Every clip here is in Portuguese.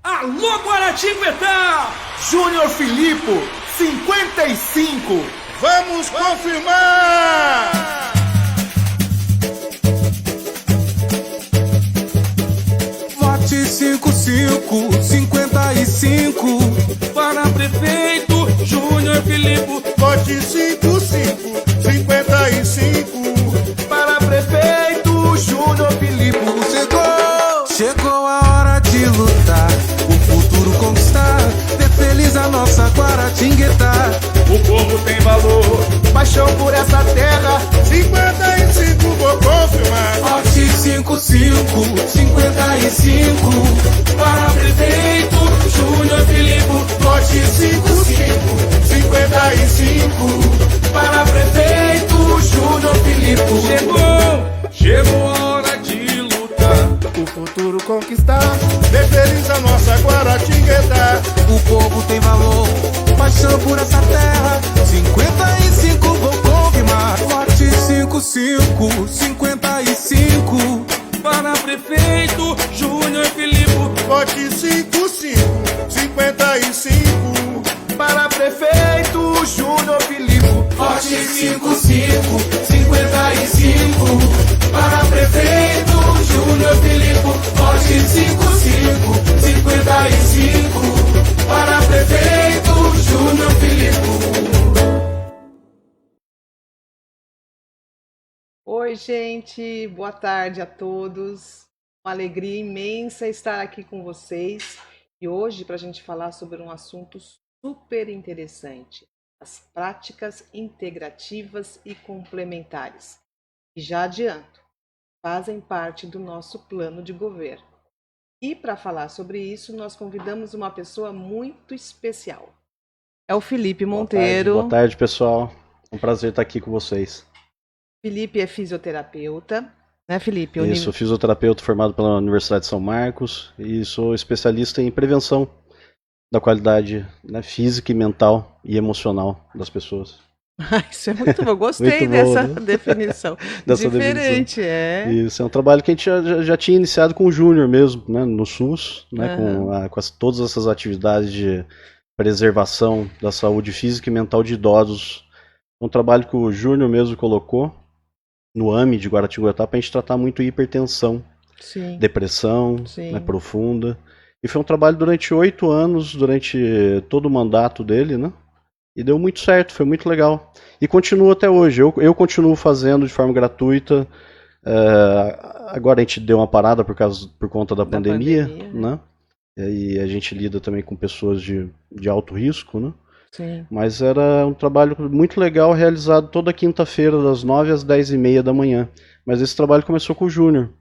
Alô, Guaratinguetá! Júnior Filipe, 55. Vamos confirmar! Vote 55, 55. Para prefeito, Júnior Filipe. Vote 55, 55. Para prefeito, Júnior Filipe. Chegou a hora de lutar, o futuro conquistar, ter feliz a nossa Guaratinguetá. O povo tem valor, paixão por essa terra. 55, vou confirmar. Vote 55, 55. Para prefeito, Júnior Filipe. Vote 55, 55. Para prefeito, Júnior Filipe. Chegou a hora de lutar. O futuro conquistar. Ser feliz a nossa Guaratinguetá. O povo tem valor, paixão por essa terra. 55, vou confirmar. Vote 55, 55. Para prefeito, Júnior Filipe. Vote 55, 55. Para prefeito, Júnior Filipe. Vote 55, 55. Para prefeito, Júnior Filipe. Vote 55, 55. Para prefeito, Júnior Filipe. Oi, gente, boa tarde a todos. Uma alegria imensa estar aqui com vocês e hoje para a gente falar sobre um assunto super interessante: as práticas integrativas e complementares. E já adianto, fazem parte do nosso plano de governo. E para falar sobre isso, nós convidamos uma pessoa muito especial. É o Felipe Monteiro. Boa tarde, pessoal. É um prazer estar aqui com vocês. Felipe é fisioterapeuta, né, Felipe? Sou fisioterapeuta formado pela Universidade de São Marcos e sou especialista em prevenção da qualidade, né, física e mental e emocional das pessoas. Isso é muito bom, gostei Muito bom, dessa né? definição. Dessa Diferente, definição. é. Isso é um trabalho que a gente já tinha iniciado com o Júnior mesmo, né, no SUS, né, com todas essas atividades de preservação da saúde física e mental de idosos. Um trabalho que o Júnior mesmo colocou no AME de Guaratinguetá para a gente tratar muito hipertensão, Sim. depressão, Sim. né, profunda. E foi um trabalho durante 8 anos, durante todo o mandato dele, né? E deu muito certo, foi muito legal. E continua até hoje. Eu continuo fazendo de forma gratuita. Agora a gente deu uma parada por conta da pandemia, né? E a gente lida também com pessoas de alto risco, né? Sim. Mas era um trabalho muito legal, realizado toda quinta-feira, das 9 às 10h30 da manhã. Mas esse trabalho começou com o Júnior,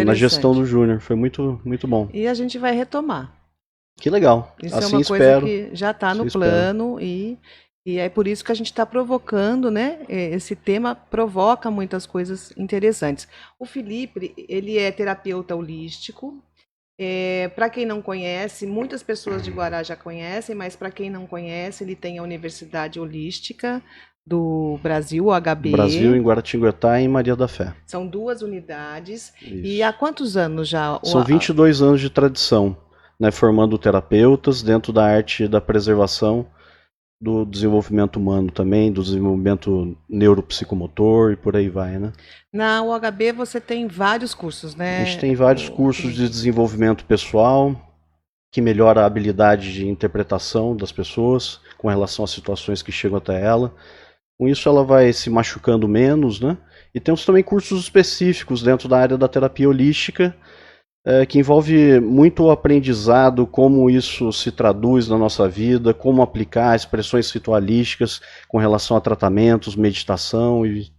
na gestão do Júnior. Foi muito, muito bom. E a gente vai retomar. Que legal. Isso assim é uma espero. coisa que já está Assim no plano e é por isso que a gente está provocando, né? Esse tema provoca muitas coisas interessantes. O Felipe, ele é terapeuta holístico. Para quem não conhece, muitas pessoas de Guará já conhecem, mas para quem não conhece, ele tem a Universidade Holística do Brasil, o HB. Brasil, em Guaratinguetá e em Maria da Fé. São 2 unidades. Isso. E há quantos anos já? São 22 anos de tradição, né, formando terapeutas dentro da arte da preservação, do desenvolvimento humano também, do desenvolvimento neuropsicomotor e por aí vai, né? Na UHB você tem vários cursos, né? A gente tem vários cursos de desenvolvimento pessoal, que melhora a habilidade de interpretação das pessoas com relação às situações que chegam até ela. Com isso ela vai se machucando menos, né? E temos também cursos específicos dentro da área da terapia holística, que envolve muito o aprendizado, como isso se traduz na nossa vida, como aplicar expressões ritualísticas com relação a tratamentos, meditação e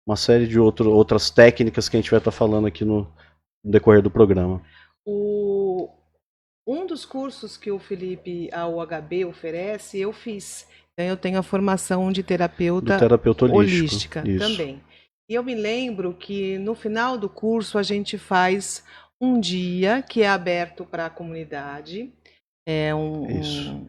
uma série de outras técnicas que a gente vai estar falando aqui no decorrer do programa. Um dos cursos que o Felipe, a UHB, oferece, eu fiz. Então, eu tenho a formação de terapeuta holística também. E eu me lembro que no final do curso a gente faz um dia que é aberto para a comunidade,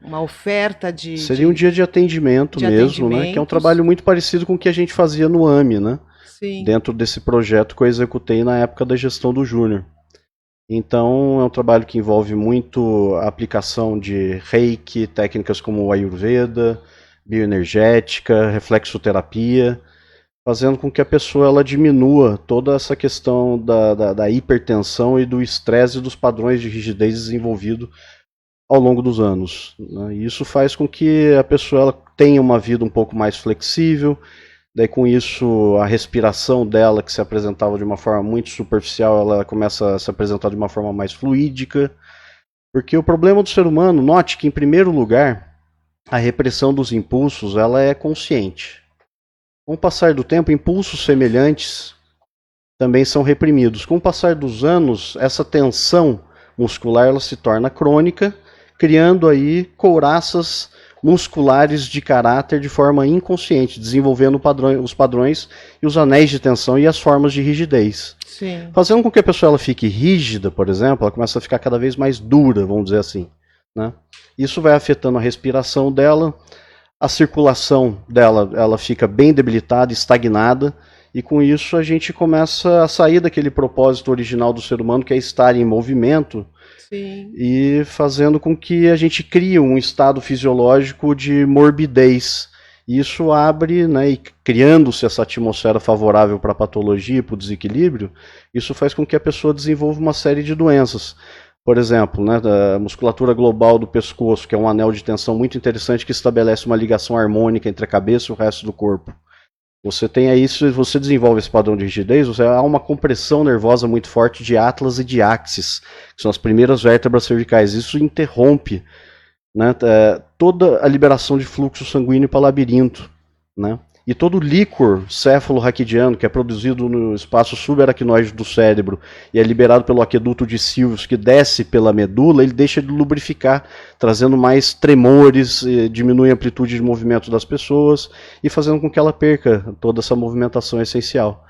uma oferta de... Seria um dia de atendimento mesmo, né? Que é um trabalho muito parecido com o que a gente fazia no AME, né? Sim. Dentro desse projeto que eu executei na época da gestão do Júnior. Então é um trabalho que envolve muito a aplicação de Reiki, técnicas como o Ayurveda, bioenergética, reflexoterapia, fazendo com que a pessoa ela diminua toda essa questão da hipertensão e do estresse e dos padrões de rigidez desenvolvido ao longo dos anos, né? E isso faz com que a pessoa ela tenha uma vida um pouco mais flexível. Daí com isso a respiração dela, que se apresentava de uma forma muito superficial, ela começa a se apresentar de uma forma mais fluídica. Porque o problema do ser humano, note que em primeiro lugar, a repressão dos impulsos ela é consciente. Com o passar do tempo, impulsos semelhantes também são reprimidos. Com o passar dos anos, essa tensão muscular ela se torna crônica, criando aí couraças musculares de caráter de forma inconsciente, desenvolvendo os padrões e os anéis de tensão e as formas de rigidez. Sim. Fazendo com que a pessoa ela fique rígida, por exemplo, ela começa a ficar cada vez mais dura, vamos dizer assim, né? Isso vai afetando a respiração dela, a circulação dela ela fica bem debilitada, estagnada, e com isso a gente começa a sair daquele propósito original do ser humano, que é estar em movimento. Sim. E fazendo com que a gente crie um estado fisiológico de morbidez. Isso abre, né, e criando-se essa atmosfera favorável para a patologia e para o desequilíbrio, isso faz com que a pessoa desenvolva uma série de doenças. Por exemplo, né, a musculatura global do pescoço, que é um anel de tensão muito interessante que estabelece uma ligação harmônica entre a cabeça e o resto do corpo. Você tem aí, se você desenvolve esse padrão de rigidez, há uma compressão nervosa muito forte de atlas e de axis, que são as primeiras vértebras cervicais. Isso interrompe, né, toda a liberação de fluxo sanguíneo para o labirinto, né? E todo o líquor céfalo-raquidiano, que é produzido no espaço subaracnoide do cérebro e é liberado pelo aqueduto de Silvius, que desce pela medula, ele deixa de lubrificar, trazendo mais tremores, diminui a amplitude de movimento das pessoas e fazendo com que ela perca toda essa movimentação essencial.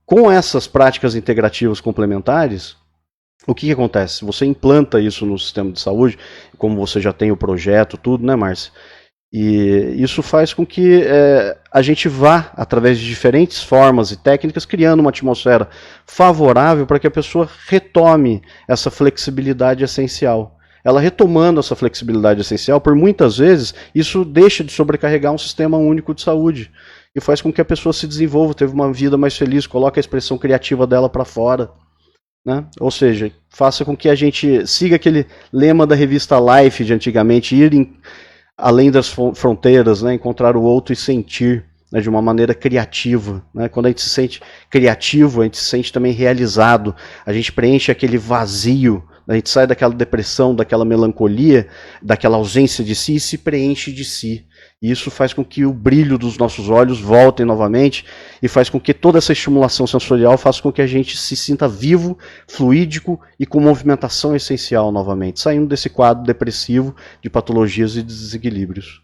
Com essas práticas integrativas complementares, o que acontece? Você implanta isso no sistema de saúde, como você já tem o projeto, tudo, né, Márcia? E isso faz com que a gente vá, através de diferentes formas e técnicas, criando uma atmosfera favorável para que a pessoa retome essa flexibilidade essencial. Ela retomando essa flexibilidade essencial, por muitas vezes, isso deixa de sobrecarregar um sistema único de saúde e faz com que a pessoa se desenvolva, teve uma vida mais feliz, coloque a expressão criativa dela para fora, né? Ou seja, faça com que a gente siga aquele lema da revista Life de antigamente, ir além das fronteiras, né, encontrar o outro e sentir, né, de uma maneira criativa, né? Quando a gente se sente criativo, a gente se sente também realizado, a gente preenche aquele vazio, a gente sai daquela depressão, daquela melancolia, daquela ausência de si e se preenche de si. E isso faz com que o brilho dos nossos olhos voltem novamente e faz com que toda essa estimulação sensorial faça com que a gente se sinta vivo, fluídico e com movimentação essencial novamente, saindo desse quadro depressivo de patologias e desequilíbrios.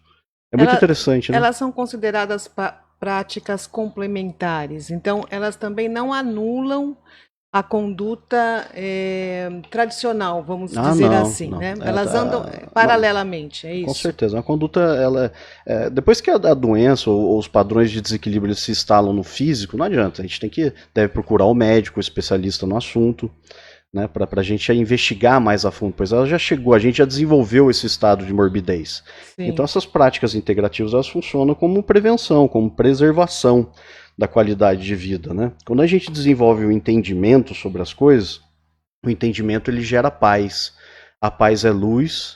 É muito interessante, né? Elas são consideradas práticas complementares, então elas também não anulam a conduta tradicional, vamos dizer não, assim, não. né? Elas andam paralelamente, é isso? Com certeza. A conduta, ela, depois que a doença ou os padrões de desequilíbrio se instalam no físico, não adianta. A gente deve procurar o médico, o especialista no assunto, né, para a gente investigar mais a fundo, pois ela já chegou, a gente já desenvolveu esse estado de morbidez. Sim. Então essas práticas integrativas elas funcionam como prevenção, como preservação da qualidade de vida, né? Quando a gente desenvolve o entendimento sobre as coisas, o entendimento ele gera paz. A paz é luz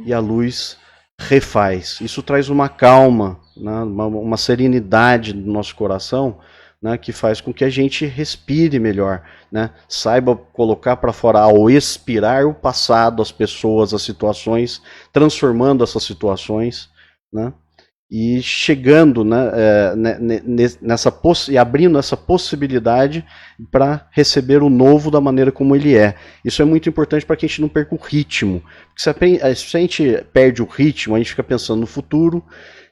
e a luz refaz. Isso traz uma calma, né? uma serenidade no nosso coração, né? Que faz com que a gente respire melhor, né? Saiba colocar para fora ao expirar o passado, as pessoas, as situações, transformando essas situações, né? E chegando, né, e abrindo essa possibilidade para receber o novo da maneira como ele é. Isso é muito importante para que a gente não perca o ritmo. Porque se a gente perde o ritmo, a gente fica pensando no futuro,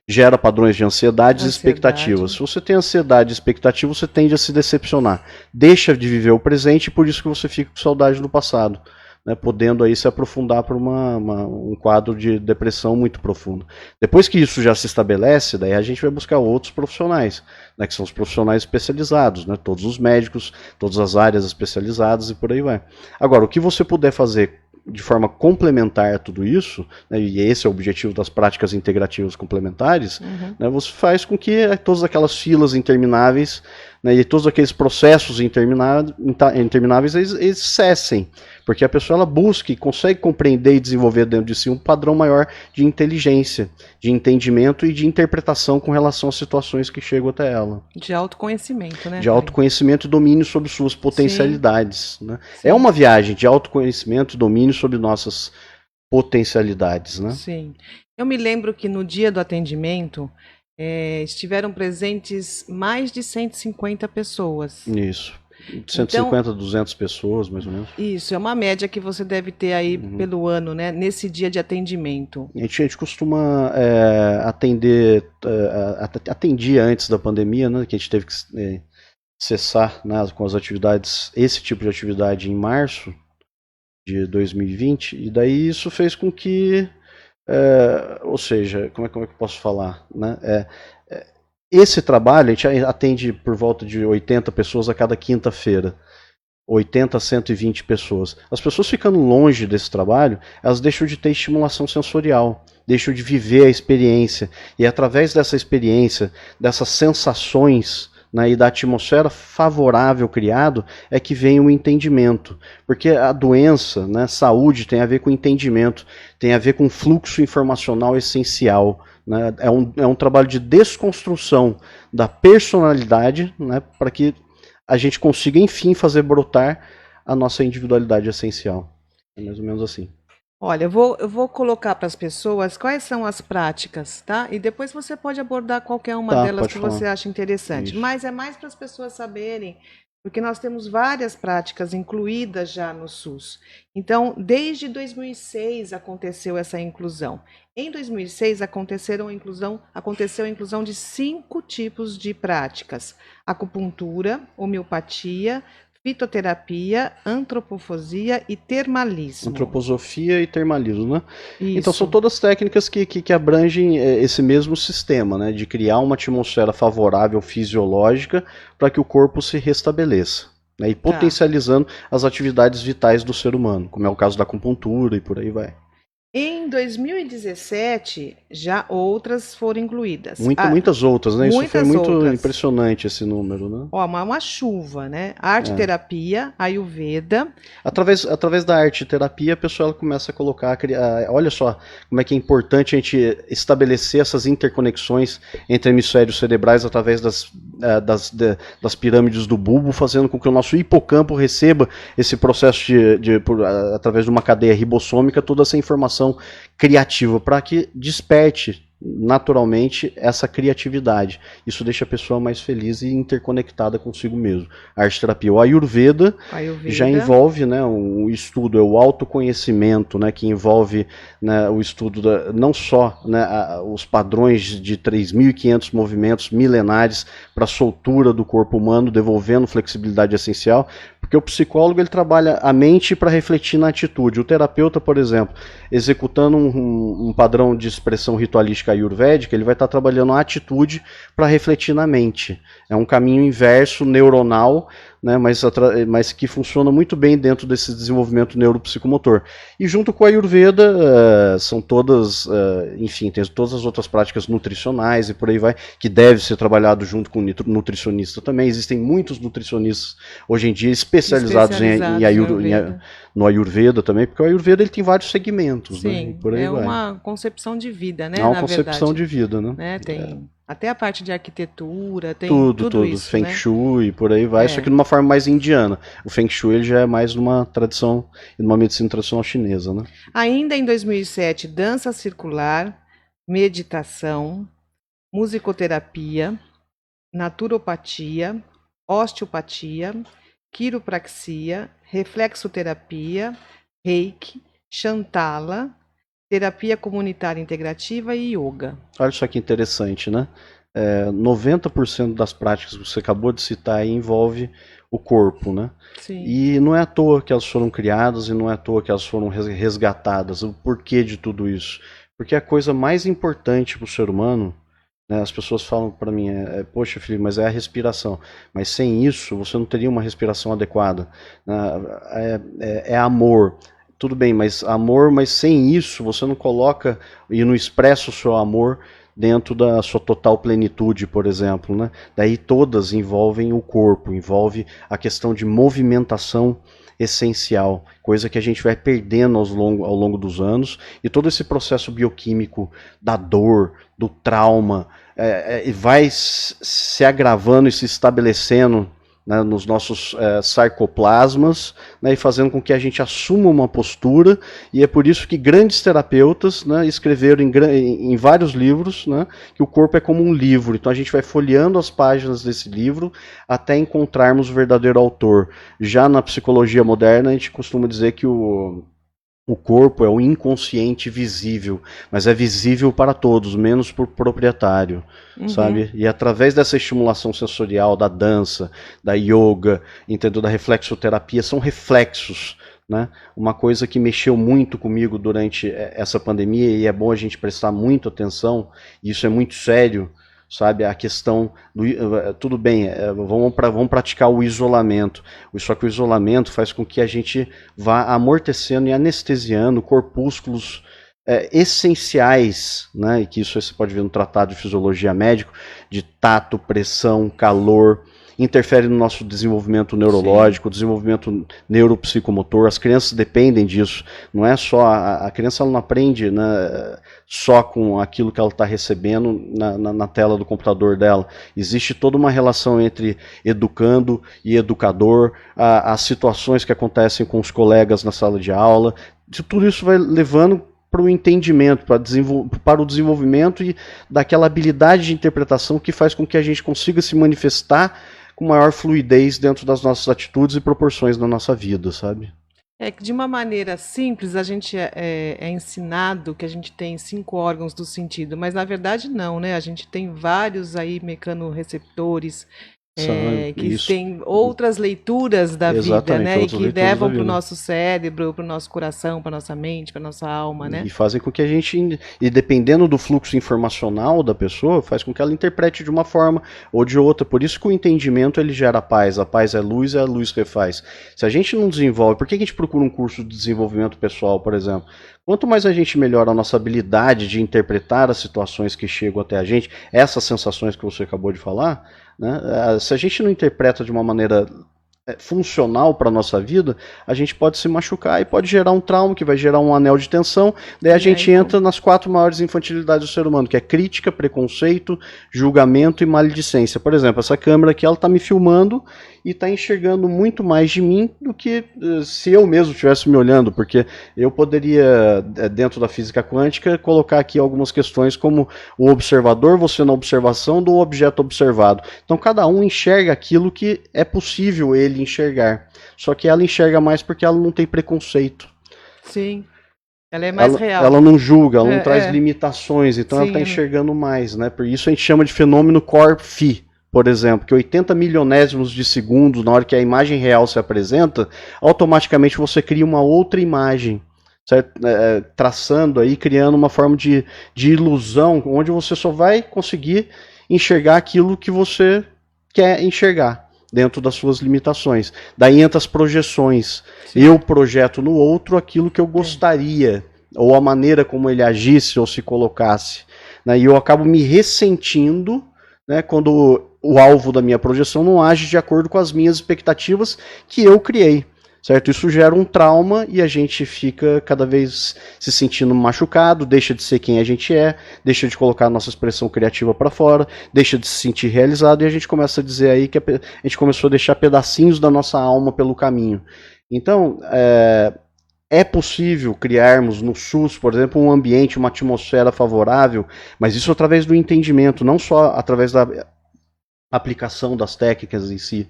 gera padrões de ansiedades e expectativas. Se você tem ansiedade e expectativa, você tende a se decepcionar. Deixa de viver o presente e por isso que você fica com saudade do passado. né, podendo aí se aprofundar para um quadro de depressão muito profundo. Depois que isso já se estabelece, daí a gente vai buscar outros profissionais, né, que são os profissionais especializados, né, todos os médicos, todas as áreas especializadas e por aí vai. Agora, o que você puder fazer de forma complementar a tudo isso, né, e esse é o objetivo das práticas integrativas complementares, né, você faz com que todas aquelas filas intermináveis, né, e todos aqueles processos intermináveis eles cessem, porque a pessoa ela busca e consegue compreender e desenvolver dentro de si um padrão maior de inteligência, de entendimento e de interpretação com relação às situações que chegam até ela. De autoconhecimento, né? De autoconhecimento e domínio sobre suas potencialidades. Né? É uma viagem de autoconhecimento e domínio sobre nossas potencialidades. Né? Sim. Eu me lembro que no dia do atendimento estiveram presentes mais de 150 pessoas. Isso. 150 a 200 pessoas, mais ou menos. Isso, é uma média que você deve ter aí pelo ano, né? Nesse dia de atendimento. A gente costuma atendia antes da pandemia, né? Que a gente teve que cessar, né, com as atividades, esse tipo de atividade em março de 2020, e daí isso fez com que, ou seja, como é que eu posso falar, né? Esse trabalho, a gente atende por volta de 80 pessoas a cada quinta-feira. 80 a 120 pessoas. As pessoas ficando longe desse trabalho, elas deixam de ter estimulação sensorial, deixam de viver a experiência. E através dessa experiência, dessas sensações, né, e da atmosfera favorável criado, é que vem o entendimento. Porque a doença, né, saúde, tem a ver com entendimento, tem a ver com fluxo informacional essencial. Né? É um trabalho de desconstrução da personalidade, né, para que a gente consiga, enfim, fazer brotar a nossa individualidade essencial. É mais ou menos assim. Olha, eu vou colocar para as pessoas quais são as práticas, tá? E depois você pode abordar qualquer uma delas que você acha interessante. Isso. Mas é mais para as pessoas saberem, porque nós temos várias práticas incluídas já no SUS. Então, desde 2006 aconteceu essa inclusão. Em 2006 aconteceu a inclusão de 5 tipos de práticas: acupuntura, homeopatia, fitoterapia, antropofagia e termalismo. Antroposofia e termalismo, né? Isso. Então são todas técnicas que abrangem esse mesmo sistema, né? De criar uma atmosfera favorável fisiológica para que o corpo se restabeleça, né? E potencializando as atividades vitais do ser humano, como é o caso da acupuntura e por aí vai. Em 2017, já outras foram incluídas. Muitas outras, né? Isso foi muito outras. Impressionante, esse número, né? Ó, uma chuva, né? Arte-terapia, Ayurveda. Através da arte-terapia, a pessoa ela começa a colocar... olha só como é que é importante a gente estabelecer essas interconexões entre hemisférios cerebrais através das pirâmides do bulbo, fazendo com que o nosso hipocampo receba esse processo através de uma cadeia ribossômica, toda essa informação criativa, para que desperte naturalmente essa criatividade. Isso deixa a pessoa mais feliz e interconectada consigo mesmo. A arte-terapia, o Ayurveda já envolve, né, o estudo, o autoconhecimento, né, que envolve, né, o estudo não só, né, os padrões de 3.500 movimentos milenares para a soltura do corpo humano, devolvendo flexibilidade essencial, porque o psicólogo ele trabalha a mente para refletir na atitude. O terapeuta, por exemplo, executando um padrão de expressão ritualística ayurvédica, ele vai estar trabalhando a atitude para refletir na mente. É um caminho inverso, neuronal, né, mas que funciona muito bem dentro desse desenvolvimento neuropsicomotor. E junto com a Ayurveda, são todas, enfim, tem todas as outras práticas nutricionais e por aí vai, que deve ser trabalhado junto com o nutricionista também. Existem muitos nutricionistas hoje em dia especializados no Ayurveda também, porque o Ayurveda ele tem vários segmentos. Sim, né, e por aí vai. Uma concepção de vida, né? É uma concepção de vida, né? Tem até a parte de arquitetura, tem tudo isso, Feng né? Shui e por aí vai, só que de uma forma mais indiana. O Feng Shui ele já é mais numa tradição, numa medicina tradicional chinesa, né? Ainda em 2007, dança circular, meditação, musicoterapia, naturopatia, osteopatia, quiropraxia, reflexoterapia, reiki, Shantala, terapia comunitária integrativa e yoga. Olha só que interessante, né? 90% das práticas que você acabou de citar aí envolve o corpo, né? Sim. E não é à toa que elas foram criadas e não é à toa que elas foram resgatadas. O porquê de tudo isso? Porque a coisa mais importante para o ser humano, né, as pessoas falam para mim, poxa, Felipe, mas é a respiração. Mas sem isso, você não teria uma respiração adequada. É amor. Tudo bem, mas amor, mas sem isso, você não coloca e não expressa o seu amor dentro da sua total plenitude, por exemplo, né? Daí todas envolvem o corpo, envolve a questão de movimentação essencial, coisa que a gente vai perdendo ao longo dos anos, e todo esse processo bioquímico da dor, do trauma, vai se agravando e se estabelecendo, né, nos nossos sarcoplasmas, né, e fazendo com que a gente assuma uma postura, e é por isso que grandes terapeutas, né, escreveram em vários livros, né, que o corpo é como um livro, então a gente vai folheando as páginas desse livro até encontrarmos o verdadeiro autor. Já na psicologia moderna a gente costuma dizer que o corpo é o inconsciente visível, mas é visível para todos, menos para o proprietário, sabe? E através dessa estimulação sensorial, da dança, da yoga, entendeu? Da reflexoterapia, são reflexos, né? Uma coisa que mexeu muito comigo durante essa pandemia, e é bom a gente prestar muita atenção, e isso é muito sério, sabe, a questão do, tudo bem, vamos praticar o isolamento, só que o isolamento faz com que a gente vá amortecendo e anestesiando corpúsculos essenciais, né, e que isso você pode ver no Tratado de Fisiologia Médica, de tato, pressão, calor, interfere no nosso desenvolvimento neurológico, Sim. desenvolvimento neuropsicomotor. As crianças dependem disso. Não é só a criança, ela não aprende, né, só com aquilo que ela está recebendo na tela do computador dela. Existe toda uma relação entre educando e educador, as situações que acontecem com os colegas na sala de aula. Tudo isso vai levando para o entendimento, para o desenvolvimento e daquela habilidade de interpretação que faz com que a gente consiga se manifestar com maior fluidez dentro das nossas atitudes e proporções na nossa vida, sabe? É que de uma maneira simples a gente é ensinado que a gente tem 5 órgãos do sentido, mas na verdade não, né? A gente tem vários aí mecanorreceptores, que tem outras leituras da vida, né? E que levam para o nosso cérebro, para o nosso coração, para nossa mente, para nossa alma, né? E fazem com que a gente, e dependendo do fluxo informacional da pessoa, faz com que ela interprete de uma forma ou de outra. Por isso que o entendimento ele gera paz. A paz é luz e a luz refaz. Se a gente não desenvolve, por que a gente procura um curso de desenvolvimento pessoal, por exemplo? Quanto mais a gente melhora a nossa habilidade de interpretar as situações que chegam até a gente, essas sensações que você acabou de falar, né? Se a gente não interpreta de uma maneira funcional para a nossa vida, a gente pode se machucar e pode gerar um trauma, que vai gerar um anel de tensão. Daí a gente entra nas 4 maiores infantilidades do ser humano, que é crítica, preconceito, julgamento e maledicência. Por exemplo, essa câmera aqui, ela está me filmando e está enxergando muito mais de mim do que se eu mesmo estivesse me olhando, porque eu poderia, dentro da física quântica, colocar aqui algumas questões como o observador, você na observação do objeto observado. Então cada um enxerga aquilo que é possível ele enxergar, só que ela enxerga mais porque ela não tem preconceito. Sim, ela é mais real. Ela não julga, ela não traz limitações, então ela está enxergando mais, né? Por isso a gente chama de fenômeno Corp-Phi, por exemplo, que 80 milionésimos de segundos, na hora que a imagem real se apresenta, automaticamente você cria uma outra imagem, certo? Traçando aí, criando uma forma de ilusão, onde você só vai conseguir enxergar aquilo que você quer enxergar, dentro das suas limitações. Daí entra as projeções. Sim. Eu projeto no outro aquilo que eu gostaria, ou a maneira como ele agisse ou se colocasse. Né? E eu acabo me ressentindo, né, quando o alvo da minha projeção não age de acordo com as minhas expectativas que eu criei. Certo? Isso gera um trauma e a gente fica cada vez se sentindo machucado, deixa de ser quem a gente é, deixa de colocar a nossa expressão criativa para fora, deixa de se sentir realizado, e a gente começa a dizer aí que a gente começou a deixar pedacinhos da nossa alma pelo caminho. Então, é possível criarmos no SUS, por exemplo, um ambiente, uma atmosfera favorável, mas isso através do entendimento, não só através da aplicação das técnicas em si,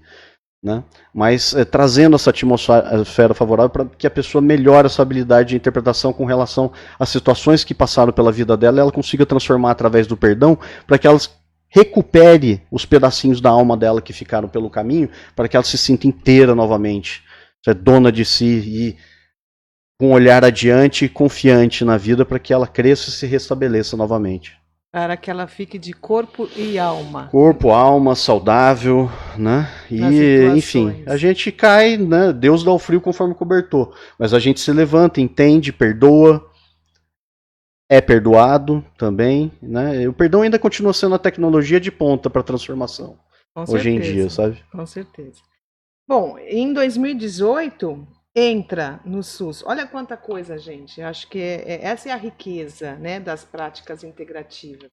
né? Mas trazendo essa atmosfera favorável para que a pessoa melhore essa habilidade de interpretação com relação às situações que passaram pela vida dela, e ela consiga transformar através do perdão para que elas recupere os pedacinhos da alma dela que ficaram pelo caminho, para que ela se sinta inteira novamente, dona de si e com um olhar adiante e confiante na vida, para que ela cresça e se restabeleça novamente. Para que ela fique de corpo e alma. Corpo, alma, saudável, né? E, enfim, a gente cai, né? Deus dá o frio conforme cobertor. Mas a gente se levanta, entende, perdoa, é perdoado também, né? O perdão ainda continua sendo a tecnologia de ponta para a transformação. Hoje em dia, sabe? Com certeza. Bom, em 2018... entra no SUS. Olha quanta coisa, gente. Acho que essa é a riqueza, né, das práticas integrativas.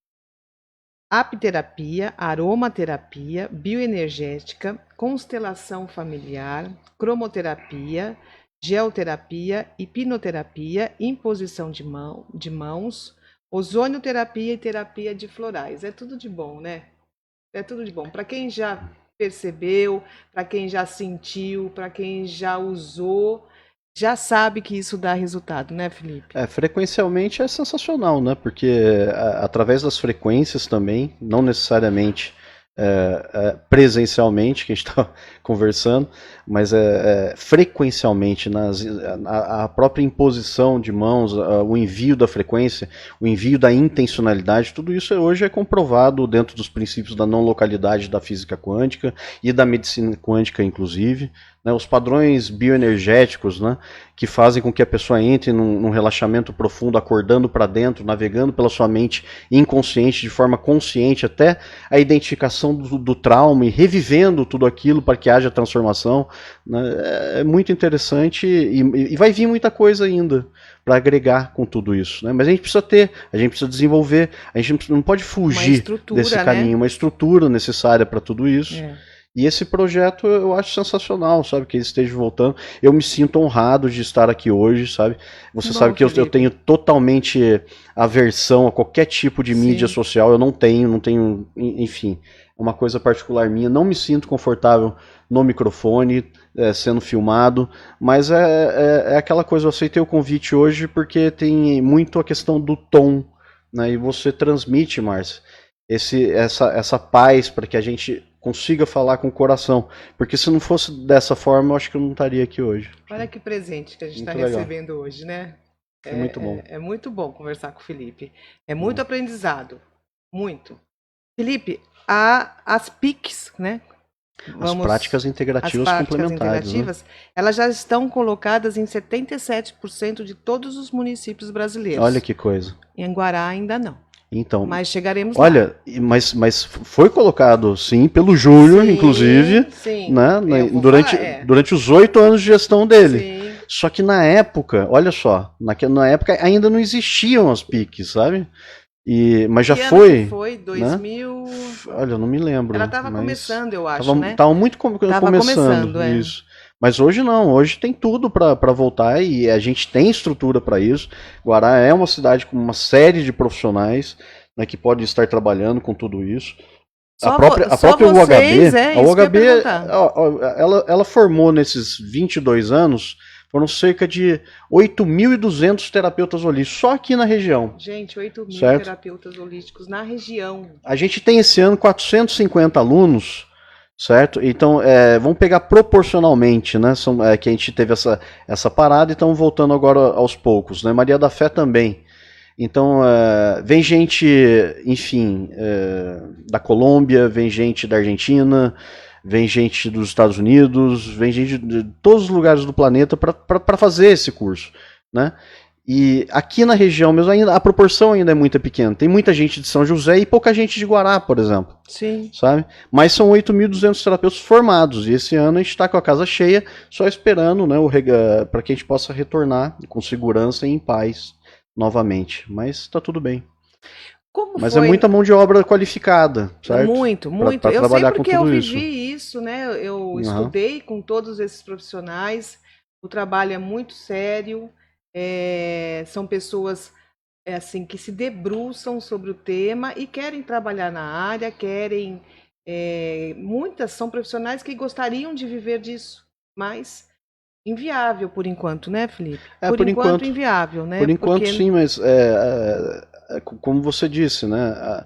Apiterapia, aromaterapia, bioenergética, constelação familiar, cromoterapia, geoterapia, hipnoterapia, imposição de mãos, ozonioterapia e terapia de florais. É tudo de bom, né? É tudo de bom. Para quem já percebeu, para quem já sentiu, para quem já usou, já sabe que isso dá resultado, né, Felipe? Frequencialmente é sensacional, né? Porque através das frequências também, não necessariamente presencialmente, que a gente está conversando, mas frequencialmente, a própria imposição de mãos, o envio da frequência, o envio da intencionalidade, tudo isso hoje é comprovado dentro dos princípios da não localidade da física quântica e da medicina quântica, inclusive. Né, os padrões bioenergéticos, né, que fazem com que a pessoa entre num relaxamento profundo, acordando para dentro, navegando pela sua mente inconsciente, de forma consciente, até a identificação do trauma e revivendo tudo aquilo para que haja transformação. Né, é muito interessante e vai vir muita coisa ainda para agregar com tudo isso. Né, mas a gente precisa desenvolver, a gente não pode fugir desse caminho, né? Uma estrutura necessária para tudo isso. E esse projeto eu acho sensacional, sabe, que ele esteja voltando. Eu me sinto honrado de estar aqui hoje, sabe. Você sabe que eu tenho totalmente aversão a qualquer tipo de mídia social. Eu não tenho, enfim, é uma coisa particular minha. Não me sinto confortável no microfone, sendo filmado, mas é aquela coisa, eu aceitei o convite hoje porque tem muito a questão do tom, né, e você transmite, Márcia, essa paz para que a gente consiga falar com o coração, porque se não fosse dessa forma, eu acho que eu não estaria aqui hoje. Olha que presente que a gente está recebendo hoje, né? É muito bom. É muito bom conversar com o Felipe. É muito aprendizado. Muito. Felipe, as PICs, né? As práticas integrativas complementares. Né? Elas já estão colocadas em 77% de todos os municípios brasileiros. Olha que coisa. Em Anguará ainda não. Então, mas chegaremos lá. Mas foi colocado, sim, pelo Júlio, inclusive, né, durante os 8 anos de gestão dele. Sim. Só que na época, olha só, na época ainda não existiam as PICs, sabe? Mas já foi. Foi 2000. Né? Olha, eu não me lembro. Ela estava começando, eu acho, né? Estava muito começando isso. Mas hoje não, hoje tem tudo para voltar e a gente tem estrutura para isso. Guará é uma cidade com uma série de profissionais, né, que podem estar trabalhando com tudo isso. A própria vocês, UHB, ela formou nesses 22 anos, foram cerca de 8.200 terapeutas holísticos, só aqui na região. Gente, 8.000 terapeutas holísticos na região. A gente tem esse ano 450 alunos, certo? Então, vamos pegar proporcionalmente, né? Que a gente teve essa parada e estamos voltando agora aos poucos, né? Maria da Fé também. Então, vem gente, enfim, da Colômbia, vem gente da Argentina, vem gente dos Estados Unidos, vem gente de todos os lugares do planeta para fazer esse curso, né? E aqui na região mesmo, ainda, a proporção ainda é muito pequena. Tem muita gente de São José e pouca gente de Guará, por exemplo. Sim. Sabe? Mas são 8.200 terapeutas formados. E esse ano a gente está com a casa cheia, só esperando, né, para que a gente possa retornar com segurança e em paz novamente. Mas está tudo bem. Mas é muita mão de obra qualificada, certo? Muito. Pra eu trabalhar sei porque com tudo eu vivi isso, né? Eu estudei com todos esses profissionais. O trabalho é muito sério. São pessoas assim que se debruçam sobre o tema e querem trabalhar na área, muitas são profissionais que gostariam de viver disso, mas inviável por enquanto, né, Felipe? Por enquanto inviável, né? Por enquanto sim, mas como você disse, né?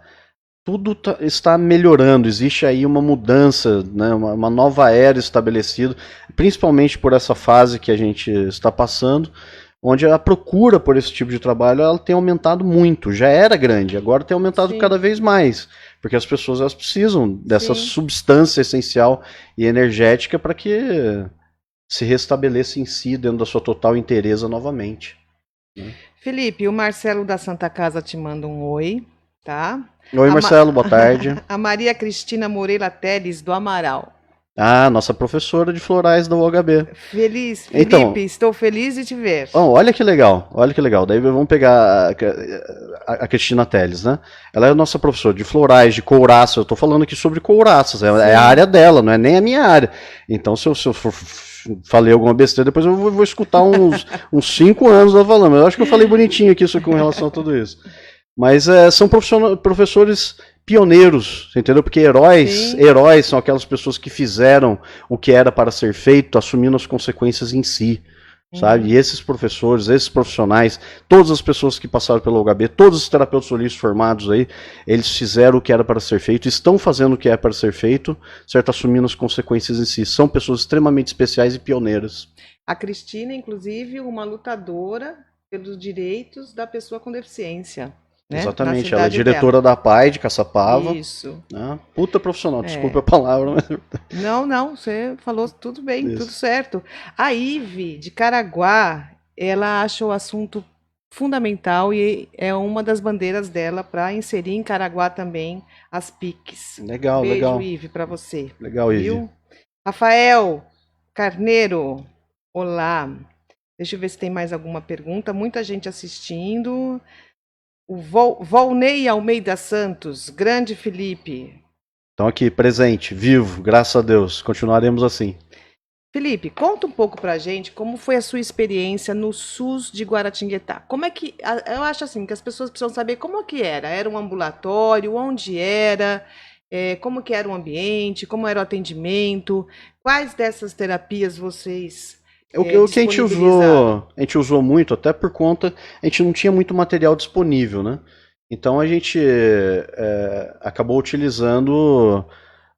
tudo está melhorando, existe aí uma mudança, né, uma nova era estabelecida, principalmente por essa fase que a gente está passando, onde a procura por esse tipo de trabalho ela tem aumentado muito, já era grande, agora tem aumentado Sim. cada vez mais, porque as pessoas elas precisam dessa Sim. substância essencial e energética para que se restabeleça em si, dentro da sua total inteireza novamente. Felipe, o Marcelo da Santa Casa te manda um oi, tá? Oi, Marcelo, boa tarde. A Maria Cristina Moreira Teles, do Amaral. Ah, nossa professora de florais da UHB. Feliz, Felipe, Então, estou feliz de te ver. olha que legal, olha que legal. Daí vamos pegar a Cristina Teles, né? Ela é nossa professora de florais, de couraça. Eu tô falando aqui sobre couraças, é a área dela, não é nem a minha área. Então, se eu for falei alguma besteira, depois eu vou escutar uns 5 anos ela falando. Eu acho que eu falei bonitinho aqui com relação a tudo isso. Mas são professores pioneiros, entendeu? Porque heróis são aquelas pessoas que fizeram o que era para ser feito, assumindo as consequências em si, sabe? E esses professores, esses profissionais, todas as pessoas que passaram pelo UHB, todos os terapeutas holistas formados aí, eles fizeram o que era para ser feito, estão fazendo o que é para ser feito, certo? Assumindo as consequências em si. São pessoas extremamente especiais e pioneiras. A Cristina, inclusive, uma lutadora pelos direitos da pessoa com deficiência. Né? Exatamente, ela é diretora da PAI de Caçapava. Isso. Né? Puta profissional, desculpa a palavra. Mas... Não, você falou tudo bem, Isso. tudo certo. A Ive, de Caraguá, ela acha o assunto fundamental e é uma das bandeiras dela para inserir em Caraguá também as PICs. Legal, Beijo, legal. Ive, para você. Legal, Ive. Viu? Rafael Carneiro, olá. Deixa eu ver se tem mais alguma pergunta. Muita gente assistindo. O Volney Almeida Santos, grande Felipe. Então aqui, presente, vivo, graças a Deus. Continuaremos assim. Felipe, conta um pouco pra gente como foi a sua experiência no SUS de Guaratinguetá. Como é que, eu acho assim, que as pessoas precisam saber como é que era. Era um ambulatório, onde era, como que era o ambiente, como era o atendimento, quais dessas terapias vocês O que a gente usou muito, até por conta, a gente não tinha muito material disponível, né? Então a gente acabou utilizando,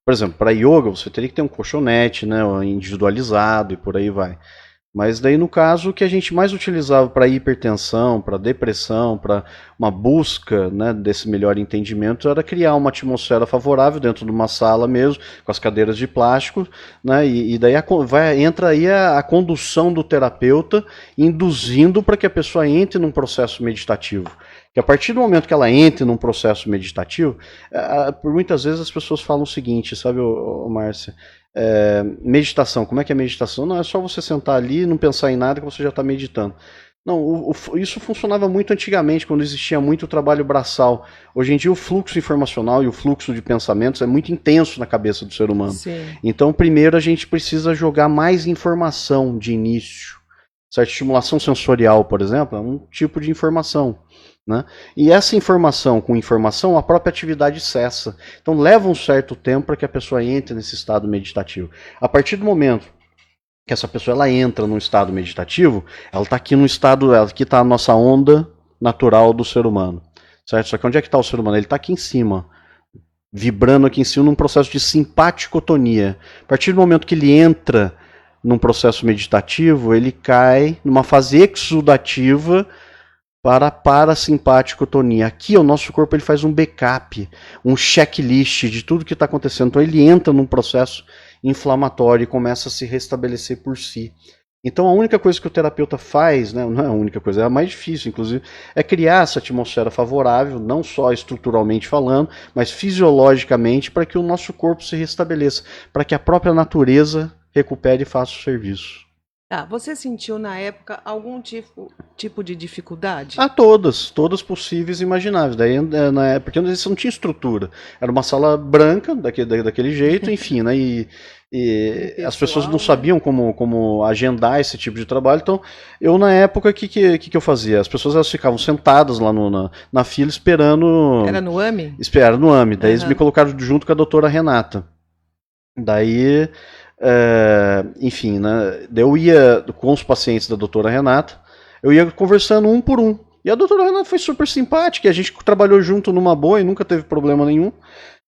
por exemplo, para yoga você teria que ter um colchonete, né, individualizado e por aí vai. Mas daí no caso o que a gente mais utilizava para hipertensão, para depressão, para uma busca, né, desse melhor entendimento era criar uma atmosfera favorável dentro de uma sala mesmo, com as cadeiras de plástico, né, e daí entra aí a condução do terapeuta induzindo para que a pessoa entre num processo meditativo. Que a partir do momento que ela entre num processo meditativo, por muitas vezes as pessoas falam o seguinte, sabe, Márcia? Meditação, como é que é meditação? Não, é só você sentar ali e não pensar em nada que você já está meditando. Não, isso funcionava muito antigamente, quando existia muito trabalho braçal. Hoje em dia o fluxo informacional e o fluxo de pensamentos é muito intenso na cabeça do ser humano. Sim. Então, primeiro a gente precisa jogar mais informação de início. Certo? Estimulação sensorial, por exemplo, é um tipo de informação. Né? E essa informação com informação, a própria atividade cessa. Então leva um certo tempo para que a pessoa entre nesse estado meditativo. A partir do momento que essa pessoa ela entra num estado meditativo, ela está aqui no estado, aqui está a nossa onda natural do ser humano. Certo? Só que onde é que está o ser humano? Ele está aqui em cima, vibrando aqui em cima num processo de simpaticotonia. A partir do momento que ele entra num processo meditativo, ele cai numa fase exudativa para a parasimpaticotonia. Aqui o nosso corpo ele faz um backup, um checklist de tudo que está acontecendo. Então ele entra num processo inflamatório e começa a se restabelecer por si. Então a única coisa que o terapeuta faz, né, não é a única coisa, é a mais difícil inclusive, é criar essa atmosfera favorável, não só estruturalmente falando, mas fisiologicamente, para que o nosso corpo se restabeleça, para que a própria natureza recupere e faça o serviço. Você sentiu na época algum tipo de dificuldade? Todas possíveis e imagináveis. Daí, porque você não tinha estrutura. Era uma sala branca, daquele jeito, enfim, né? E as pessoas não sabiam como agendar esse tipo de trabalho. Então, eu na época, o que eu fazia? As pessoas elas ficavam sentadas lá na fila esperando... Era no AME? Era no AME. Daí eles me colocaram junto com a doutora Renata. Daí... enfim, né, eu ia com os pacientes da doutora Renata, eu ia conversando um por um, E a doutora Renata foi super simpática, a gente trabalhou junto numa boa e nunca teve problema nenhum,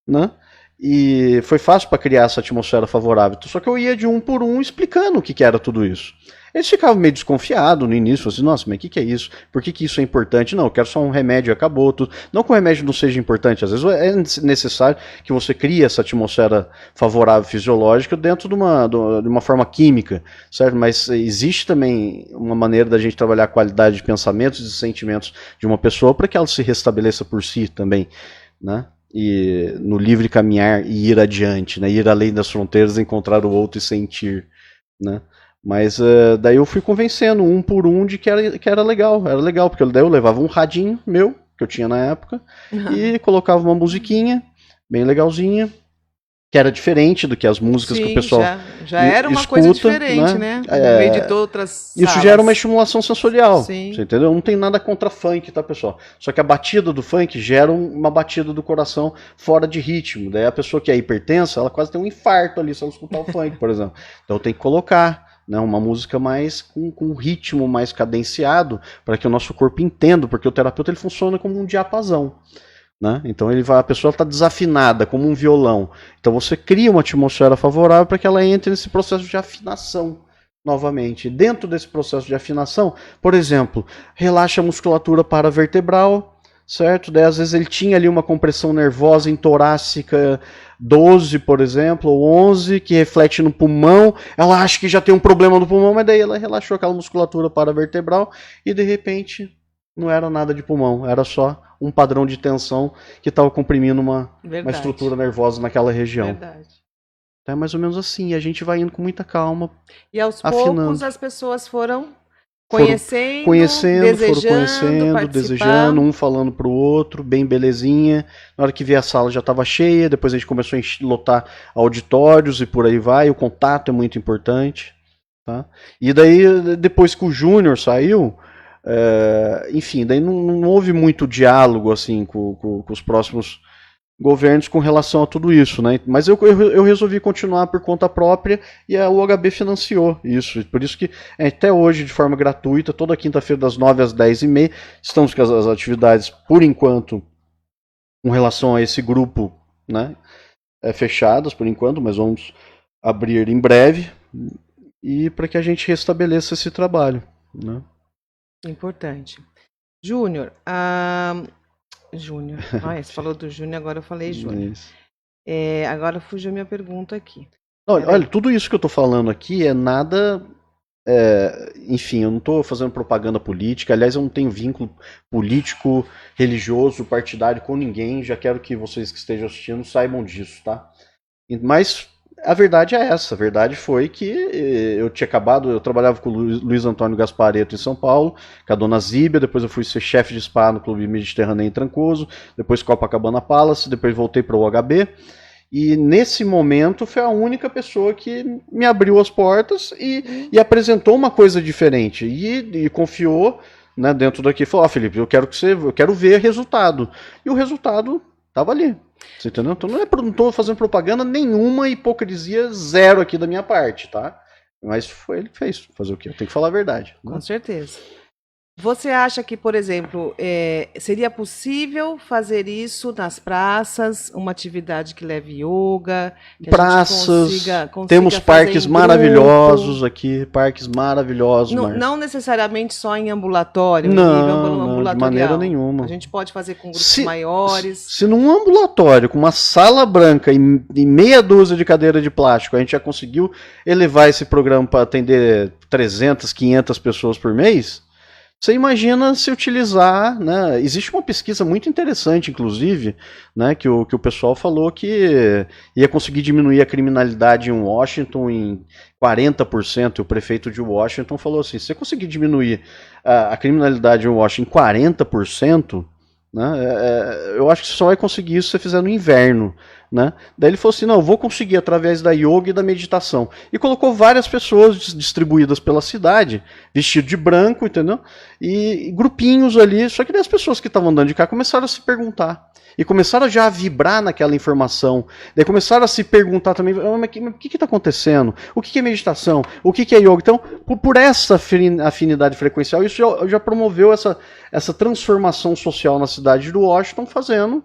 né? E foi fácil para criar essa atmosfera favorável. Só que eu ia de um por um explicando o que era tudo isso. Eles ficavam meio desconfiados no início, assim, nossa, mas o que é isso? Por que isso é importante? Não, eu quero só um remédio e acabou. Tudo. Não que o remédio não seja importante, às vezes é necessário que você crie essa atmosfera favorável fisiológica dentro de uma forma química, certo? Mas existe também uma maneira da gente trabalhar a qualidade de pensamentos e sentimentos de uma pessoa para que ela se restabeleça por si também, né? E no livre caminhar e ir adiante, né? Ir além das fronteiras, encontrar o outro e sentir, né? Mas daí eu fui convencendo um por um de que era legal, porque daí eu levava um radinho meu, que eu tinha na época, e colocava uma musiquinha bem legalzinha, que era diferente do que as músicas que o pessoal já era uma escuta, coisa diferente, né? No meio de outras Isso salas. gera uma estimulação sensorial, Sim. você entendeu? Não tem nada contra funk, tá, pessoal? Só que a batida do funk gera uma batida do coração fora de ritmo. Daí a pessoa que é hipertensa, ela quase tem um infarto ali se ela escutar o funk, por exemplo. Então tem que colocar, né, uma música mais com um ritmo mais cadenciado para que o nosso corpo entenda, porque o terapeuta ele funciona como um diapasão. Né? Então a pessoa está desafinada como um violão, então você cria uma atmosfera favorável para que ela entre nesse processo de afinação novamente. Dentro desse processo de afinação, por exemplo, relaxa a musculatura paravertebral, certo? Daí às vezes ele tinha ali uma compressão nervosa em torácica 12, por exemplo, ou 11, que reflete no pulmão, ela acha que já tem um problema no pulmão, mas daí ela relaxou aquela musculatura paravertebral e de repente não era nada de pulmão, era só um padrão de tensão que estava comprimindo uma estrutura nervosa naquela região. Verdade. Então é mais ou menos assim, e a gente vai indo com muita calma. E aos afinando. poucos as pessoas foram conhecendo, desejando, um falando pro outro, bem belezinha. Na hora que veio a sala já estava cheia, depois a gente começou a lotar auditórios e por aí vai, o contato é muito importante. Tá? E daí, depois que o Júnior saiu, enfim, daí não houve muito diálogo assim com os próximos governos com relação a tudo isso, né? Mas eu resolvi continuar por conta própria e a UHB financiou isso. Por isso que até hoje, de forma gratuita, toda quinta-feira das 9 às 10h30, estamos com as atividades, por enquanto, com relação a esse grupo, né? Fechadas por enquanto, mas vamos abrir em breve e para que a gente restabeleça esse trabalho, né? Importante. Júnior, você falou do Júnior, agora eu falei Júnior. Agora fugiu minha pergunta aqui. Olha, tudo isso que eu estou falando aqui é nada... enfim, eu não estou fazendo propaganda política, aliás, eu não tenho vínculo político, religioso, partidário com ninguém, já quero que vocês que estejam assistindo saibam disso, tá? Mas... a verdade é essa, a verdade foi que eu trabalhava com o Luiz Antônio Gasparetto em São Paulo, com a dona Zíbia, depois eu fui ser chefe de spa no Clube Mediterrâneo em Trancoso, depois Copacabana Palace, depois voltei para o UHB, e nesse momento foi a única pessoa que me abriu as portas e apresentou uma coisa diferente, e confiou, né, dentro daqui, falou, Felipe, eu quero ver resultado, e o resultado estava ali. Você entendeu? Então não estou fazendo propaganda nenhuma, hipocrisia zero aqui da minha parte, tá? Mas foi ele que fez. Fazer o quê? Eu tenho que falar a verdade. Né? Com certeza. Você acha que, por exemplo, seria possível fazer isso nas praças, uma atividade que leve yoga? Que praças, consiga temos parques maravilhosos aqui, parques maravilhosos. Não necessariamente só em ambulatório, não, de maneira nenhuma. A gente pode fazer com grupos maiores. Se num ambulatório, com uma sala branca e meia dúzia de cadeira de plástico, a gente já conseguiu elevar esse programa para atender 300, 500 pessoas por mês... Você imagina se utilizar, né? Existe uma pesquisa muito interessante, inclusive, né, que o pessoal falou que ia conseguir diminuir a criminalidade em Washington em 40%, e o prefeito de Washington falou assim, se você conseguir diminuir a criminalidade em Washington em 40%, né, eu acho que você só vai conseguir isso se você fizer no inverno. Né? Daí ele falou assim, não, eu vou conseguir através da yoga e da meditação. E colocou várias pessoas distribuídas pela cidade, vestido de branco, entendeu? E grupinhos ali, só que daí as pessoas que estavam andando de cá começaram a se perguntar, e começaram já a vibrar naquela informação. Daí começaram a se perguntar também, mas o que está acontecendo? O que é meditação? O que é yoga? Então, por essa afinidade frequencial, isso já promoveu essa transformação social na cidade de Washington, fazendo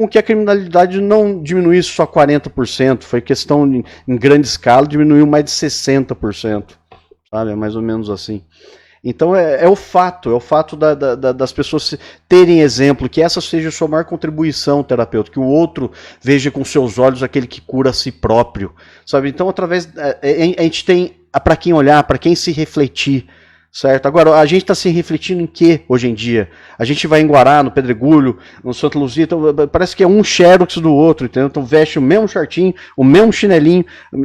com que a criminalidade não diminuísse só 40%, foi questão em grande escala, diminuiu mais de 60%, sabe? É mais ou menos assim. Então é o fato das pessoas terem exemplo, que essa seja a sua maior contribuição terapêutica, que o outro veja com seus olhos aquele que cura a si próprio, sabe? Então através a gente tem para quem olhar, para quem se refletir, certo? Agora, a gente está se refletindo em que hoje em dia? A gente vai em Guará, no Pedregulho, no Santa Luzia, então, parece que é um xerox do outro, entendeu? Então veste o mesmo shortinho, o mesmo chinelinho,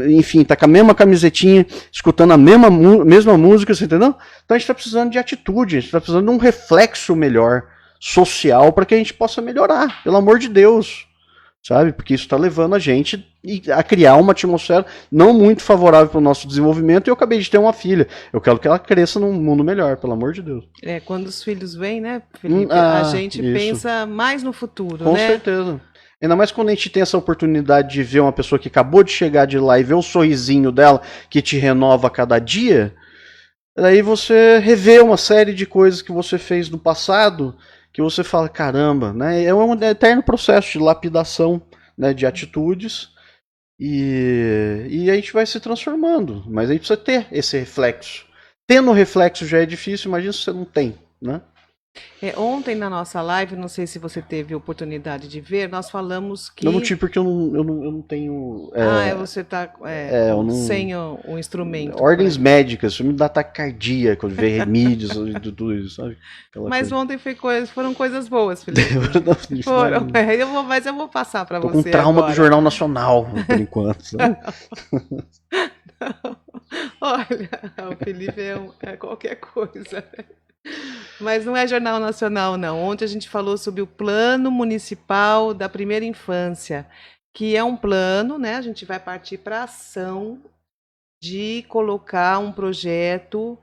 enfim, tá com a mesma camisetinha, escutando a mesma música, você entendeu? Então a gente está precisando de atitude, a gente está precisando de um reflexo melhor, social, para que a gente possa melhorar, pelo amor de Deus. Sabe? Porque isso está levando a gente a criar uma atmosfera não muito favorável para o nosso desenvolvimento. E eu acabei de ter uma filha. Eu quero que ela cresça num mundo melhor, pelo amor de Deus. Quando os filhos vêm, né, Felipe? A gente pensa mais no futuro, Com né? certeza. Ainda mais quando a gente tem essa oportunidade de ver uma pessoa que acabou de chegar de lá e ver o sorrisinho dela que te renova a cada dia. Daí você revê uma série de coisas que você fez no passado, que você fala, caramba, né? É um eterno processo de lapidação, né, de atitudes, e a gente vai se transformando, mas a gente precisa ter esse reflexo. Tendo reflexo já é difícil, imagina se você não tem, né? Ontem na nossa live, não sei se você teve oportunidade de ver, nós falamos que... Eu não tive porque eu não tenho... você está sem o instrumento. Ordens médicas, isso me dá taquicardia quando vê remídios e tudo isso, sabe? Mas coisa. Ontem foram coisas boas, Felipe. Foram. Mas eu vou passar para você. Tô com trauma agora. do Jornal Nacional, por enquanto. Sabe? Olha, o Felipe é qualquer coisa. Mas não é Jornal Nacional, não. Ontem a gente falou sobre o Plano Municipal da Primeira Infância, que é um plano, né? A gente vai partir para a ação de colocar um projeto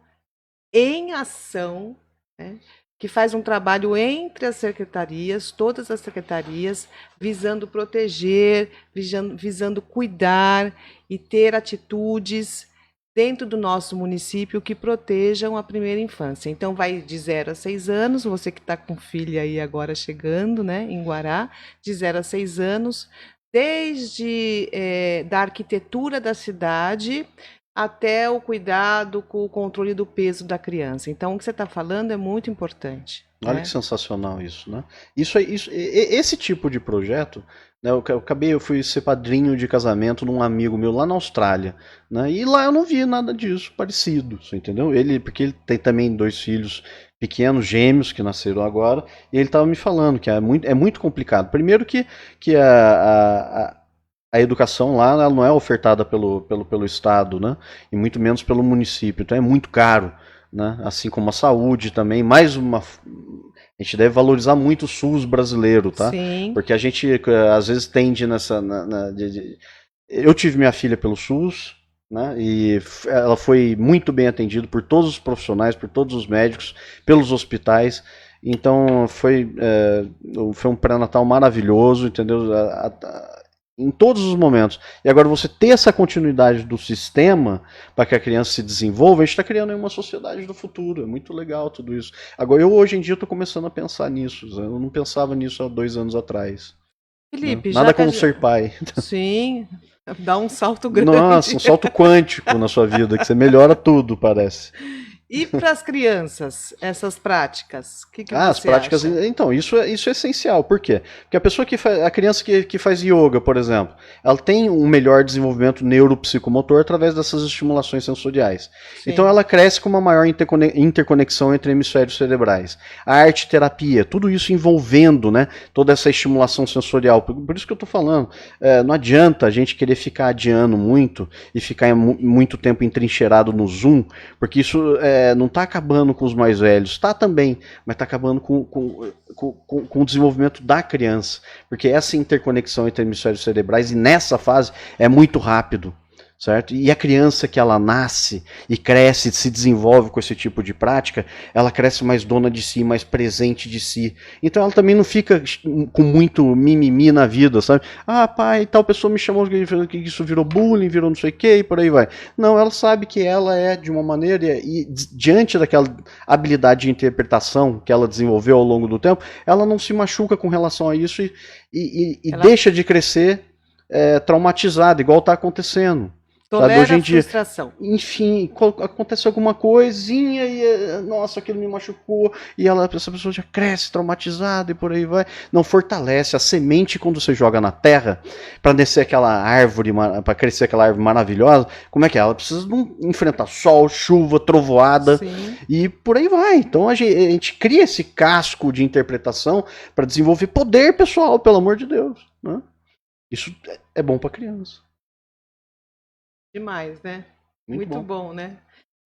em ação, né? Que faz um trabalho entre as secretarias, todas as secretarias, visando proteger, visando cuidar e ter atitudes dentro do nosso município que protejam a primeira infância. Então, vai de 0 a 6 anos, você que está com filha aí agora chegando, né, em Guará, de 0 a 6 anos, desde da arquitetura da cidade até o cuidado com o controle do peso da criança. Então, o que você está falando é muito importante. Olha, né? Que sensacional isso, né? Esse tipo de projeto, né, eu fui ser padrinho de casamento de um amigo meu lá na Austrália, né? E lá eu não vi nada disso parecido, você entendeu? Porque ele tem também 2 filhos pequenos, gêmeos, que nasceram agora, e ele estava me falando que é muito complicado. Primeiro que a educação lá ela não é ofertada pelo Estado, né? E muito menos pelo município, então é muito caro. Né? Assim como a saúde também, a gente deve valorizar muito o SUS brasileiro, tá? Sim. Porque a gente às vezes tende eu tive minha filha pelo SUS, né? E ela foi muito bem atendida por todos os profissionais, por todos os médicos, pelos hospitais. Então foi um pré-natal maravilhoso, entendeu? Em todos os momentos. E agora você ter essa continuidade do sistema para que a criança se desenvolva, a gente está criando uma sociedade do futuro. É muito legal tudo isso. Agora, hoje em dia estou começando a pensar nisso. Eu não pensava nisso há 2 anos atrás. Felipe, Nada como ser pai. Sim, dá um salto grande. Nossa, um salto quântico na sua vida, que você melhora tudo, parece. E para as crianças, essas práticas? O que você as práticas, acha? Então, isso é essencial. Por quê? Porque a criança que faz yoga, por exemplo, ela tem um melhor desenvolvimento neuropsicomotor através dessas estimulações sensoriais. Sim. Então ela cresce com uma maior interconexão entre hemisférios cerebrais. A arte-terapia, tudo isso envolvendo, né, toda essa estimulação sensorial. Por isso que eu estou falando, não adianta a gente querer ficar adiando muito e ficar muito tempo entrincheirado no Zoom, porque isso não está acabando com os mais velhos, está também, mas está acabando com o desenvolvimento da criança, porque essa interconexão entre hemisférios cerebrais, e nessa fase, é muito rápido, certo? E a criança que ela nasce e cresce, se desenvolve com esse tipo de prática, ela cresce mais dona de si, mais presente de si. Então ela também não fica com muito mimimi na vida, sabe? Ah, pai, tal pessoa me chamou, que isso virou bullying, virou não sei o que, e por aí vai. Não, ela sabe que ela é de uma maneira, e diante daquela habilidade de interpretação que ela desenvolveu ao longo do tempo, ela não se machuca com relação a isso e ela deixa de crescer traumatizada, igual está acontecendo. Tolera hoje em a dia, frustração. enfim, acontece alguma coisinha e, nossa, aquilo me machucou, e essa pessoa já cresce traumatizada e por aí vai. Não fortalece a semente quando você joga na terra, para descer aquela árvore, para crescer aquela árvore maravilhosa. Como é que é? Ela precisa enfrentar sol, chuva, trovoada. Sim. E por aí vai. Então a gente cria esse casco de interpretação para desenvolver poder pessoal, pelo amor de Deus, né? Isso é bom para criança. Demais, né? Muito bom, né?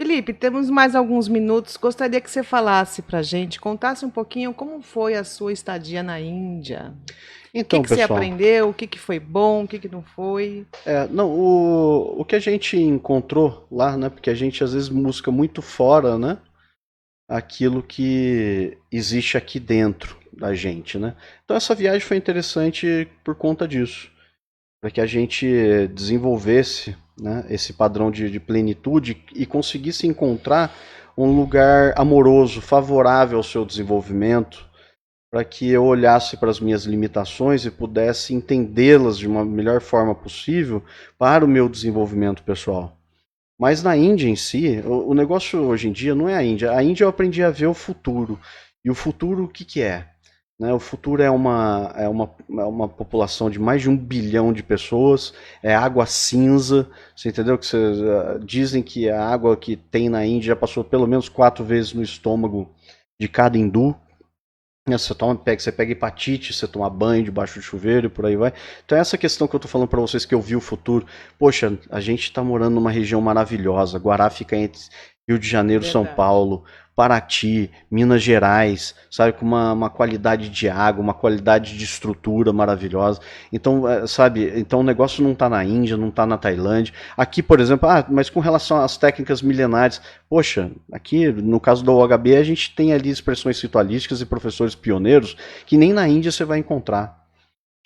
Felipe, temos mais alguns minutos. Gostaria que você falasse pra gente, contasse um pouquinho como foi a sua estadia na Índia. Então, o que você aprendeu, o que foi bom, o que não foi? O que a gente encontrou lá, né? Porque a gente às vezes busca muito fora, né? Aquilo que existe aqui dentro da gente, né? Então essa viagem foi interessante por conta disso, para que a gente desenvolvesse, né, esse padrão de plenitude e conseguisse encontrar um lugar amoroso, favorável ao seu desenvolvimento, para que eu olhasse para as minhas limitações e pudesse entendê-las de uma melhor forma possível para o meu desenvolvimento pessoal. Mas na Índia em si, o negócio hoje em dia não é a Índia. A Índia eu aprendi a ver o futuro. E o futuro o que é? Né, o futuro é uma população de mais de 1 bilhão de pessoas, é água cinza, você entendeu? Que dizem que a água que tem na Índia já passou pelo menos 4 vezes no estômago de cada hindu. Você pega hepatite, você toma banho debaixo do chuveiro e por aí vai. Então essa questão que eu tô falando para vocês, que eu vi o futuro. Poxa, a gente tá morando numa região maravilhosa. Guará fica entre Rio de Janeiro, São Paulo, Paraty, Minas Gerais, sabe, com uma qualidade de água, uma qualidade de estrutura maravilhosa. Então, sabe, então o negócio não está na Índia, não está na Tailândia. Aqui, por exemplo, mas com relação às técnicas milenares, poxa, aqui no caso da UHB a gente tem ali expressões ritualísticas e professores pioneiros que nem na Índia você vai encontrar.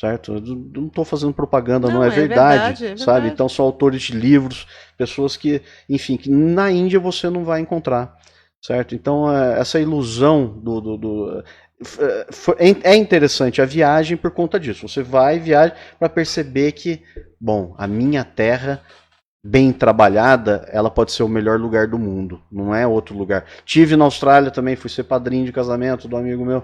Certo? Eu não estou fazendo propaganda, não é verdade, sabe? Então são autores de livros, pessoas que, enfim, que na Índia você não vai encontrar, certo? Então essa ilusão é interessante a viagem por conta disso. Você vai viajar para perceber que, bom, a minha terra bem trabalhada, ela pode ser o melhor lugar do mundo, não é outro lugar. Tive na Austrália também, fui ser padrinho de casamento do amigo meu,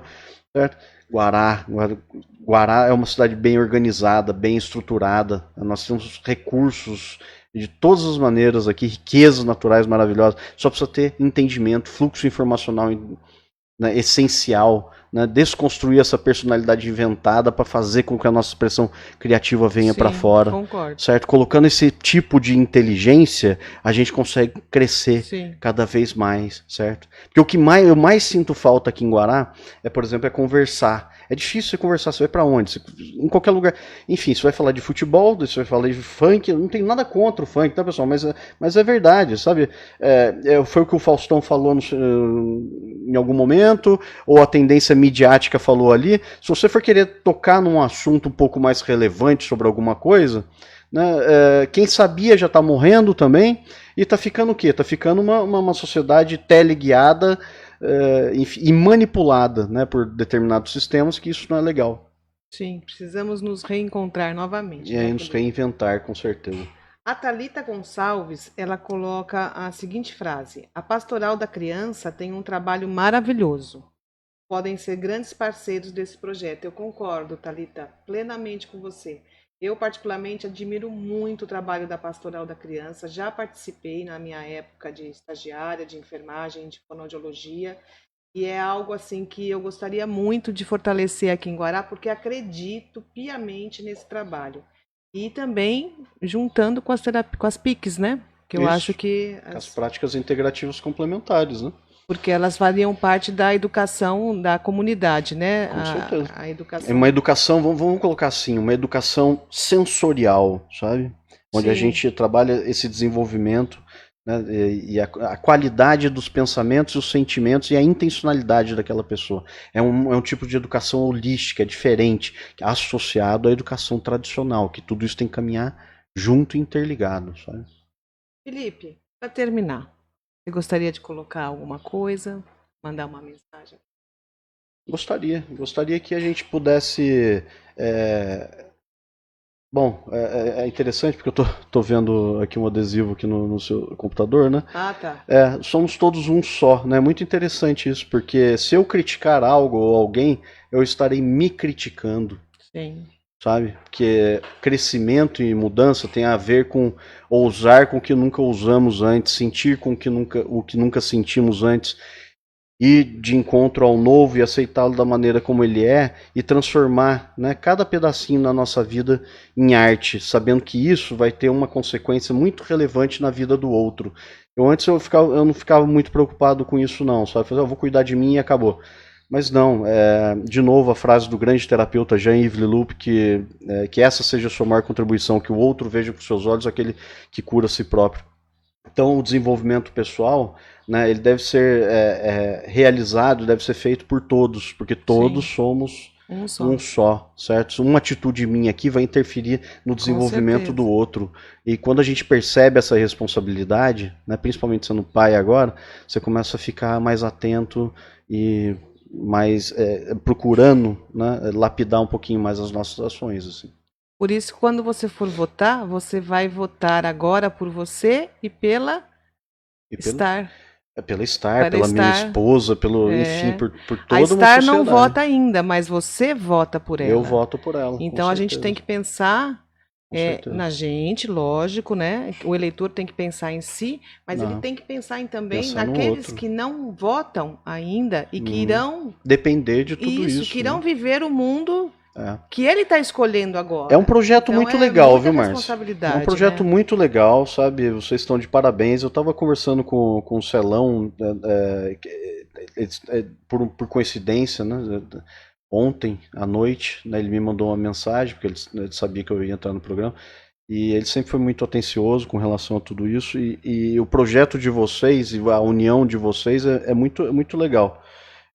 certo? Guará é uma cidade bem organizada, bem estruturada. Nós temos recursos de todas as maneiras aqui, riquezas naturais maravilhosas. Só precisa ter entendimento, fluxo informacional, né, essencial, né, desconstruir essa personalidade inventada para fazer com que a nossa expressão criativa venha para fora. Concordo. Certo? Colocando esse tipo de inteligência, a gente consegue crescer cada vez mais, certo? Porque eu mais sinto falta aqui em Guará por exemplo, conversar. É difícil você conversar, você vai pra onde? Em qualquer lugar. Enfim, você vai falar de futebol, você vai falar de funk, eu não tenho nada contra o funk, tá, pessoal? Mas é verdade, sabe? Foi o que o Faustão falou em algum momento, ou a tendência midiática falou ali. Se você for querer tocar num assunto um pouco mais relevante sobre alguma coisa, né, quem sabia já tá morrendo também, e tá ficando o quê? Tá ficando uma sociedade teleguiada, e manipulada, né, por determinados sistemas, que isso não é legal. Sim, precisamos nos reencontrar novamente. E aí nos reinventar, com certeza. A Thalita Gonçalves, ela coloca a seguinte frase: a Pastoral da Criança tem um trabalho maravilhoso. Podem ser grandes parceiros desse projeto. Eu concordo, Thalita, plenamente com você. Eu, particularmente, admiro muito o trabalho da Pastoral da Criança. Já participei na minha época de estagiária, de enfermagem, de fonoaudiologia. E é algo assim que eu gostaria muito de fortalecer aqui em Guará, porque acredito piamente nesse trabalho. E também juntando com as PICs, né? Que eu acho que... As práticas integrativas complementares, né? Porque elas fariam parte da educação da comunidade, né? Com certeza. A educação... É uma educação, vamos colocar assim, uma educação sensorial, sabe? onde a Sim. gente trabalha esse desenvolvimento, né, e a qualidade dos pensamentos, os sentimentos e a intencionalidade daquela pessoa. É um tipo de educação holística, é diferente, associado à educação tradicional, que tudo isso tem que caminhar junto e interligado, sabe? Felipe, para terminar, você gostaria de colocar alguma coisa, mandar uma mensagem? Gostaria que a gente pudesse. Bom, é interessante porque eu tô vendo aqui um adesivo aqui no seu computador, né? Ah, tá. Somos todos um só, né? Muito interessante isso, porque se eu criticar algo ou alguém, eu estarei me criticando, Sim. sabe? Porque crescimento e mudança tem a ver com ousar com o que nunca ousamos antes, sentir com o que nunca sentimos antes, ir de encontro ao novo e aceitá-lo da maneira como ele é e transformar, né, cada pedacinho na nossa vida em arte, sabendo que isso vai ter uma consequência muito relevante na vida do outro. Antes eu não ficava muito preocupado com isso não, só eu vou cuidar de mim e acabou. Mas não, de novo a frase do grande terapeuta Jean-Yves Leloup, que essa seja a sua maior contribuição, que o outro veja com seus olhos aquele que cura a si próprio. Então o desenvolvimento pessoal, né, ele deve ser realizado, deve ser feito por todos, porque todos somos um só, certo? Uma atitude minha aqui vai interferir no desenvolvimento do outro. E quando a gente percebe essa responsabilidade, né, principalmente sendo pai agora, você começa a ficar mais atento e mais procurando, né, lapidar um pouquinho mais as nossas ações, assim. Por isso, quando você for votar, você vai votar agora por você e pela Star. Pela Star, pela minha esposa, enfim, por toda uma sociedade. A Star não vota ainda, mas você vota por ela. Eu voto por ela. Então a gente tem que pensar na gente, lógico, né? O eleitor tem que pensar em si, mas ele tem que pensar também naqueles que não votam ainda e que irão depender de tudo isso. Que irão viver o mundo que ele está escolhendo agora. É um projeto então, muito legal, viu, Márcio? É um projeto muito legal, sabe? Vocês estão de parabéns. Eu estava conversando com o Celão, por coincidência, né? Ontem à noite, né, ele me mandou uma mensagem, porque ele sabia que eu ia entrar no programa, e ele sempre foi muito atencioso com relação a tudo isso, e o projeto de vocês, e a união de vocês é muito legal.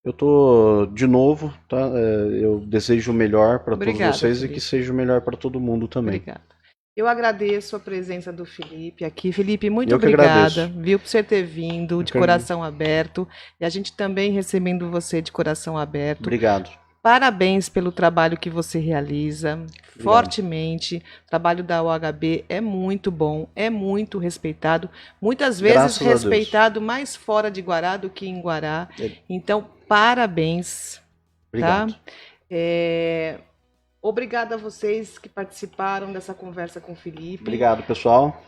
Eu tô de novo, tá? Eu desejo o melhor para todos vocês, Felipe. E que seja o melhor para todo mundo também. Obrigada. Eu agradeço a presença do Felipe aqui. Felipe, muito obrigada, viu, por você ter vindo de coração aberto, e a gente também recebendo você de coração aberto. Obrigado. Parabéns pelo trabalho que você realiza, fortemente. O trabalho da OHB é muito bom, é muito respeitado. Muitas vezes respeitado mais fora de Guará do que em Guará. Então, parabéns. Obrigado. Tá? Obrigada a vocês que participaram dessa conversa com o Felipe. Obrigado, pessoal.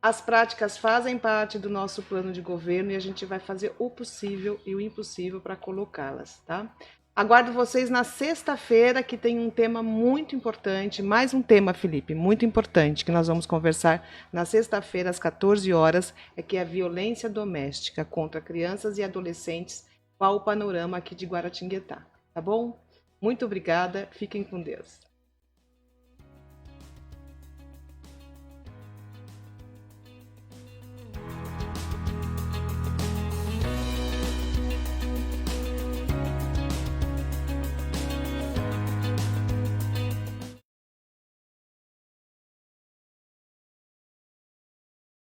As práticas fazem parte do nosso plano de governo e a gente vai fazer o possível e o impossível para colocá-las, tá? Aguardo vocês na sexta-feira, que tem um tema muito importante, mais um tema, Felipe, muito importante, que nós vamos conversar na sexta-feira, às 14 horas, que é a violência doméstica contra crianças e adolescentes, qual o panorama aqui de Guaratinguetá, tá bom? Muito obrigada, fiquem com Deus.